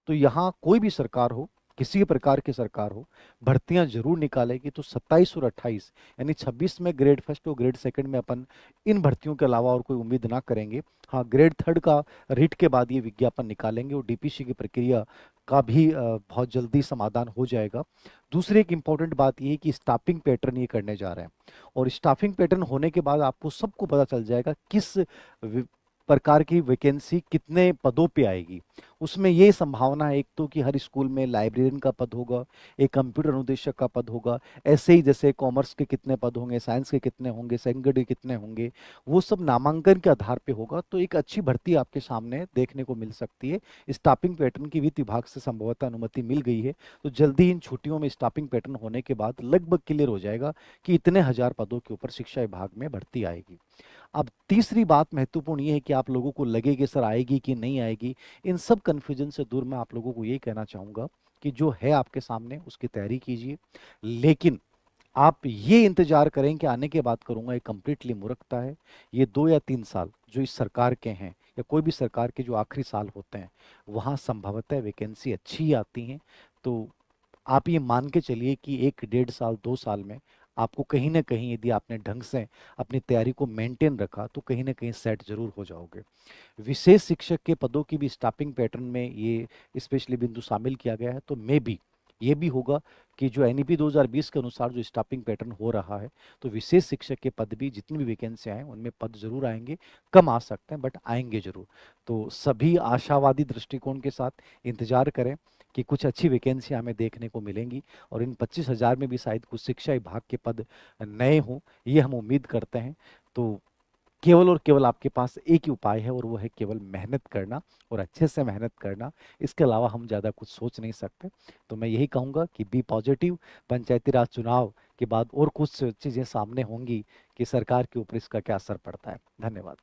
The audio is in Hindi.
तो यहाँ कोई भी सरकार हो, किसी भी प्रकार की सरकार हो, भर्तियां जरूर निकालेगी। तो 27 और 28 यानी 26 में ग्रेड फर्स्ट और ग्रेड सेकंड में अपन इन भर्तियों के अलावा और कोई उम्मीद ना करेंगे। हाँ, ग्रेड थर्ड का रिट के बाद ये विज्ञापन निकालेंगे और डीपीसी की प्रक्रिया का भी बहुत जल्दी समाधान हो जाएगा। दूसरी एक इंपॉर्टेंट बात ये है कि स्टाफिंग पैटर्न ये करने जा रहे हैं, और स्टाफिंग पैटर्न होने के बाद आपको सबको पता चल जाएगा किस प्रकार की वैकेंसी कितने पदों पे आएगी। उसमें ये संभावना है एक तो कि हर स्कूल में लाइब्रेरियन का पद होगा, एक कंप्यूटर अनुदेशक का पद होगा, ऐसे ही जैसे कॉमर्स के कितने पद होंगे, साइंस के कितने होंगे, सेकंड के कितने होंगे, वो सब नामांकन के आधार पे होगा। तो एक अच्छी भर्ती आपके सामने देखने को मिल सकती है। स्टाफिंग पैटर्न की वित्त विभाग से संभवतः अनुमति मिल गई है, तो जल्दी इन छुट्टियों में स्टाफिंग पैटर्न होने के बाद लगभग क्लियर हो जाएगा कि इतने हजार पदों के ऊपर शिक्षा विभाग में भर्ती आएगी। अब तीसरी बात महत्वपूर्ण ये है कि आप लोगों को लगे कि सर आएगी कि नहीं आएगी, इन सब कंफ्यूजन से दूर मैं आप लोगों को ये कहना चाहूंगा कि जो है आपके सामने उसकी तैयारी कीजिए। लेकिन आप ये इंतजार करें कि आने के बाद करूंगा, ये कंप्लीटली मूर्खता है। ये 2 या 3 साल जो इस सरकार के हैं, या कोई भी सरकार के जो आखिरी साल होते हैं, वहां संभवतः वैकेंसी अच्छी ही आती हैं। तो आप ये मान के चलिए कि 1 डेढ़ साल 2 साल में आपको कहीं ना कहीं, यदि आपने ढंग से अपनी तैयारी को मेंटेन रखा, तो कहीं ना कहीं सेट जरूर हो जाओगे। विशेष शिक्षक के पदों की भी स्टाफिंग पैटर्न में ये स्पेशली बिंदु शामिल किया गया है। तो मे बी ये भी होगा कि जो एनईपी 2020 के अनुसार जो स्टाफिंग पैटर्न हो रहा है, तो विशेष शिक्षक के पद भी जितनी भी वैकेंसी आए उनमें पद जरूर आएंगे। कम आ सकते हैं बट आएंगे जरूर। तो सभी आशावादी दृष्टिकोण के साथ इंतजार करें कि कुछ अच्छी वैकेंसी हमें देखने को मिलेंगी, और इन 25,000 में भी शायद कुछ शिक्षा विभाग के पद नए हों, ये हम उम्मीद करते हैं। तो केवल और केवल आपके पास एक ही उपाय है, और वो है केवल मेहनत करना, और अच्छे से मेहनत करना। इसके अलावा हम ज़्यादा कुछ सोच नहीं सकते। तो मैं यही कहूँगा कि बी पॉजिटिव। पंचायती राज चुनाव के बाद और कुछ चीज़ें सामने होंगी कि सरकार के ऊपर इसका क्या असर पड़ता है। धन्यवाद।